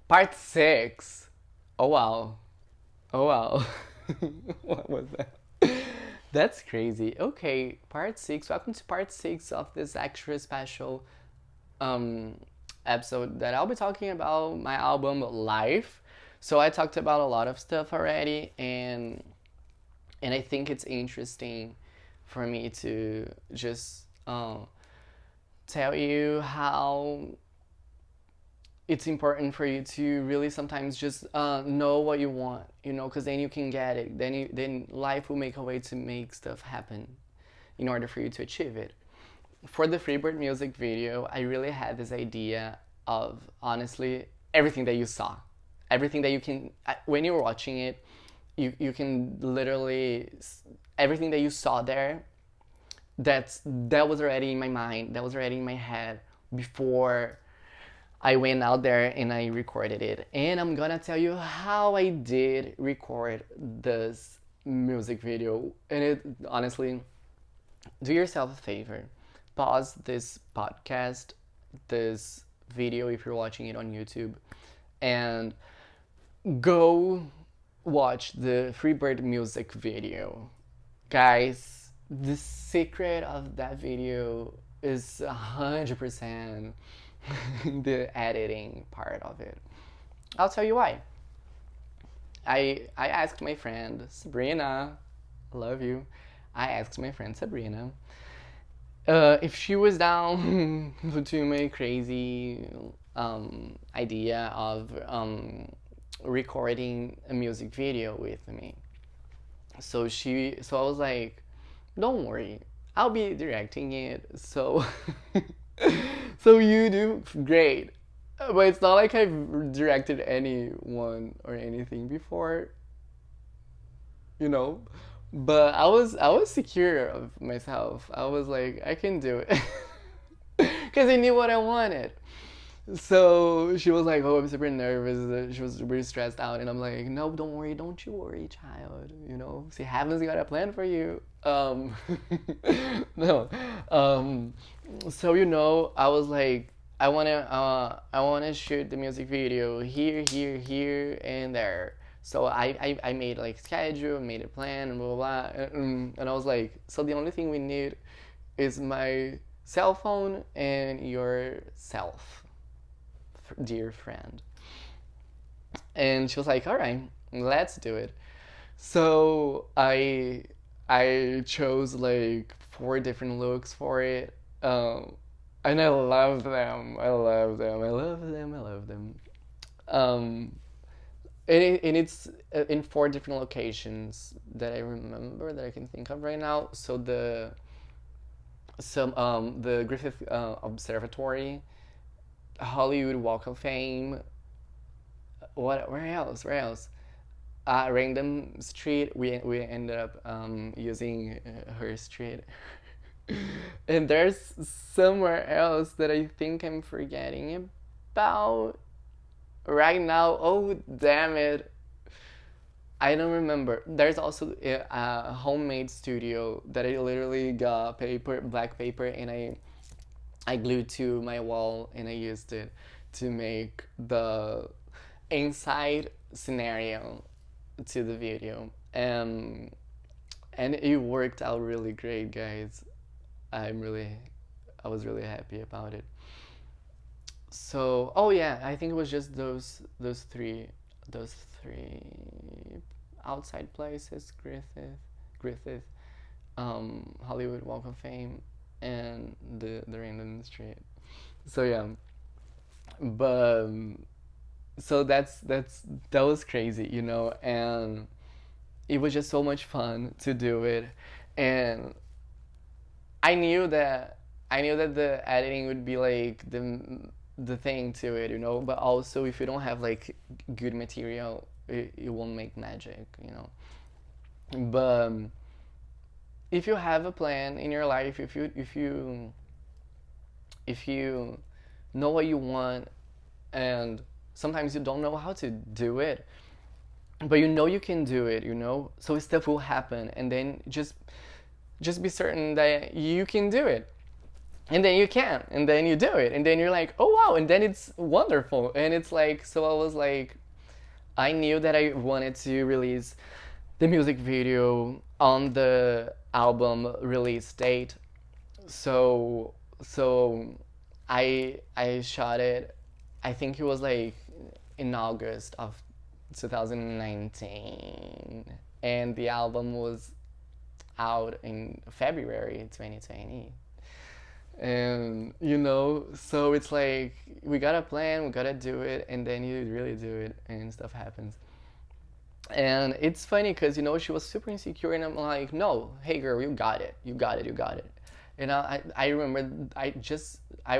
Part 6. Oh wow. Oh wow. What was that? That's crazy. Okay, part 6. Welcome to part 6 of this extra special um episode that I'll be talking about my album Life. So I talked about a lot of stuff already, and I think it's interesting for me to just tell you how it's important for you to really sometimes just know what you want, because then you can get it. Then life will make a way to make stuff happen in order for you to achieve it. For the Freebird music video, I really had this idea of honestly everything that you saw, everything that you can when you were watching it, you can literally everything that you saw there. That was already in my mind. That was already in my head before I went out there and I recorded it. And I'm gonna tell you how I did record this music video. And it honestly, do yourself a favor. Pause this podcast, this video if you're watching it on YouTube, and go watch the Freebird music video. Guys, the secret of that video is 100% the editing part of it. I'll tell you why. I asked my friend Sabrina, I love you. I asked my friend Sabrina if she was down to my crazy idea of recording a music video with me. So I was like, don't worry, I'll be directing it. So so you do great. But it's not like I've directed anyone or anything before, you know. But I was secure of myself. I was like, I can do it. Cause I knew what I wanted. So she was like, "Oh, I'm super nervous." She was really stressed out, and I'm like, "No, don't worry, don't you worry, child. See, heaven's got a plan for you." No, so I was like, I wanna shoot the music video here, here, here, and there. So I made like schedule, made a plan, and blah blah blah, and I was like, so the only thing we need is my cell phone and yourself, dear friend. And she was like, all right, let's do it. So I chose like 4 different looks for it, and I love them. I love them. I love them. I love them. Um, and it's in 4 different locations that I remember that I can think of right now. So the Griffith Observatory, Hollywood Walk of Fame. What? Where else? Where else? Random Street. We ended up using her street. And there's somewhere else that I think I'm forgetting about right now. Oh damn it! I don't remember. There's also a homemade studio that I literally got black paper, and I glued to my wall, and I used it to make the inside scenario to the video. And it worked out really great, guys. I'm really I was really happy about it. So, oh yeah, I think it was just those three outside places: Griffith, Hollywood Walk of Fame, and the random street. So yeah, but so that was crazy, and it was just so much fun to do it, and I knew that the editing would be like the thing to it, but also if you don't have like good material, it won't make magic, but if you have a plan in your life, if you know what you want, and sometimes you don't know how to do it, but you can do it, so stuff will happen, and then just be certain that you can do it. and then you can, and then you do it, and then you're like, oh wow, and then it's wonderful, and it's like, so I was like, I knew that I wanted to release the music video on the album release date. So I shot it. I think it was like in August of 2019, and the album was out in February 2020. And so it's like we got a plan, we gotta do it, and then you really do it, and stuff happens. And it's funny because she was super insecure, and I'm like, no, hey girl, you got it, you got it, you got it. And I remember I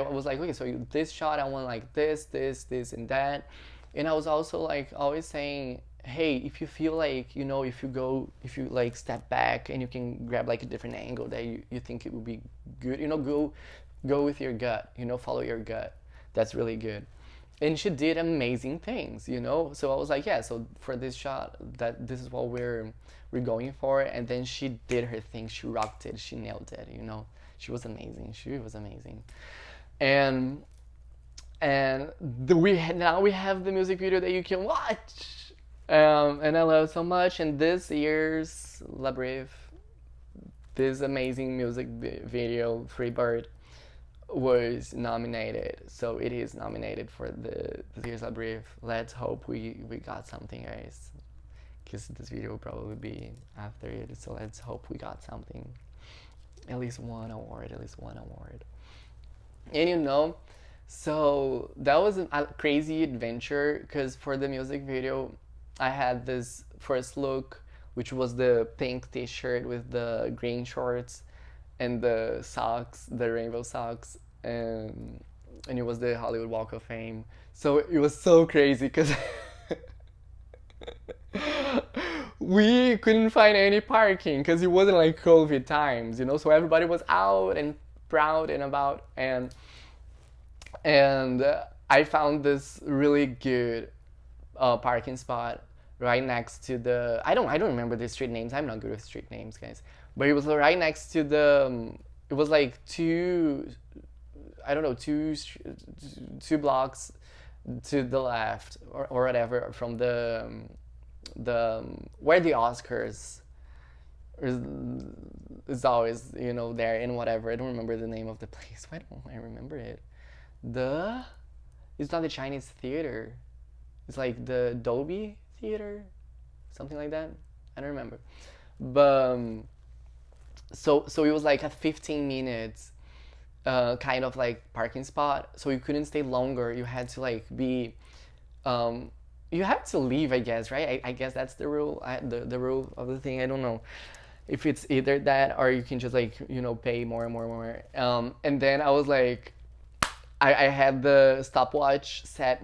was like, okay, so this shot I want like this, and that. And I was also like always saying, hey, if you feel like if you like step back and you can grab like a different angle that you think it would be good, go with your gut, follow your gut. That's really good. And she did amazing things. So I was like, yeah, so for this shot, that this is what we're going for. And then she did her thing, she rocked it, she nailed it. She was amazing, and now we have the music video that you can watch, and I love it so much. And this year's La Brave, this amazing music video, Freebird, was nominated. So it is nominated for the this year's La Brave. Let's hope we got something, guys, because this video will probably be after it. So let's hope we got something, at least one award, And so that was a crazy adventure, because for the music video, I had this first look, which was the pink t-shirt with the green shorts and the socks, the rainbow socks, and it was the Hollywood Walk of Fame. So it was so crazy because we couldn't find any parking because it wasn't like COVID times. So everybody was out and proud and about, and I found this really good parking spot right next to the I don't remember the street names. I'm not good with street names, guys. But it was right next to the it was like two I don't know two blocks to the left, or whatever, from the where the Oscars is always there, and whatever. I don't remember the name of the place. Why don't I remember it? It's not the Chinese theater. It's like the Dolby Theater, something like that. I don't remember. But so it was like a 15 minutes kind of like parking spot. So you couldn't stay longer. You had to like be you have to leave, I guess, right? I guess that's the rule. The rule of the thing. I don't know if it's either that or you can just like pay more and more and more. And then I was like, I had the stopwatch set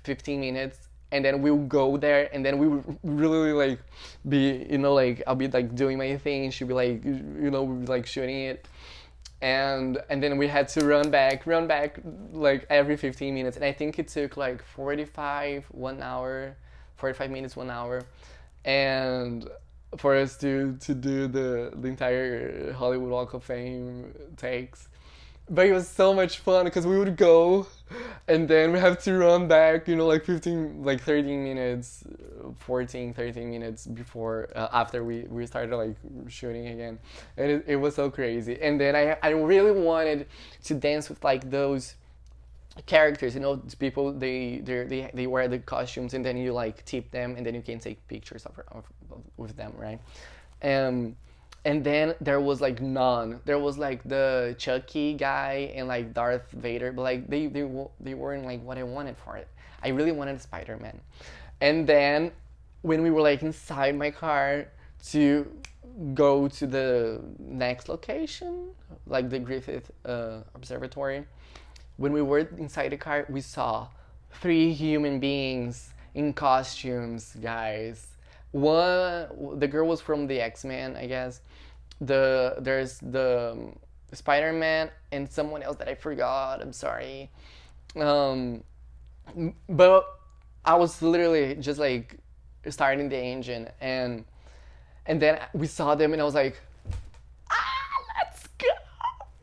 15 minutes, and then we'll go there, and then we would really like be like I'll be like doing my thing, she'll be like like shooting it, and then we had to run back like every 15 minutes, and I think it took like 45 minutes, 1 hour, and for us to do the entire Hollywood Walk of Fame takes. But it was so much fun because we would go, and then we have to run back, like 13 minutes, 13 minutes before, after we started like shooting again. And it was so crazy. And then I really wanted to dance with like those characters, people, they wear the costumes, and then you like tip them, and then you can take pictures of with them, right? And then there was like none. There was like the Chucky guy and like Darth Vader, but like they weren't like what I wanted for it. I really wanted Spider-Man. And then when we were like inside my car to go to the next location, like the Griffith Observatory, when we were inside the car, we saw 3 human beings in costumes, guys. The girl was from the X-Men, I guess. There's the Spider-Man and someone else that I forgot. I'm sorry. But I was literally just like starting the engine, and then we saw them, and I was like, let's go.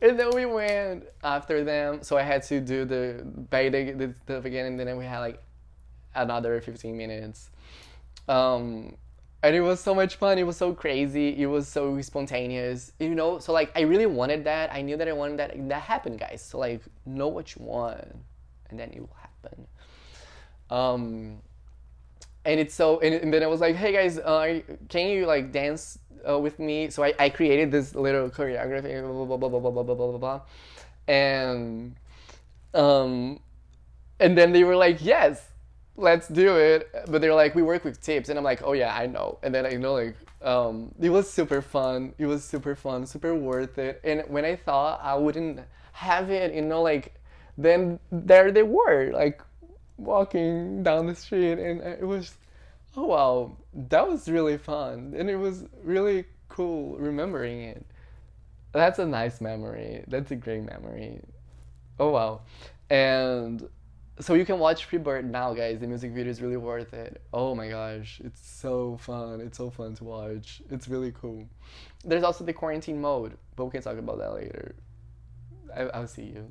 And then we went after them, so I had to do the stuff again, and then we had like another 15 minutes. Um, and it was so much fun. It was so crazy. It was so spontaneous. You know, so like I really wanted that. I knew that I wanted that. And that happened, guys. So like know what you want, and then it will happen. Um, and it's so and then I was like, hey guys, can you like dance with me? So I created this little choreography, blah blah blah blah blah blah blah blah blah blah, and um and then they were like, yes, let's do it. But they're like, we work with tips, and I'm like, oh yeah, I know. And then I know like it was super fun. It was super fun, super worth it. And when I thought I wouldn't have it, like then there they were like walking down the street, and it was, oh wow, that was really fun, and it was really cool remembering it. That's a nice memory. That's a great memory. Oh wow. And so you can watch Freebird now, guys. The music video is really worth it. Oh my gosh, it's so fun. It's so fun to watch. It's really cool. There's also the quarantine mode, but we can talk about that later. I'll see you.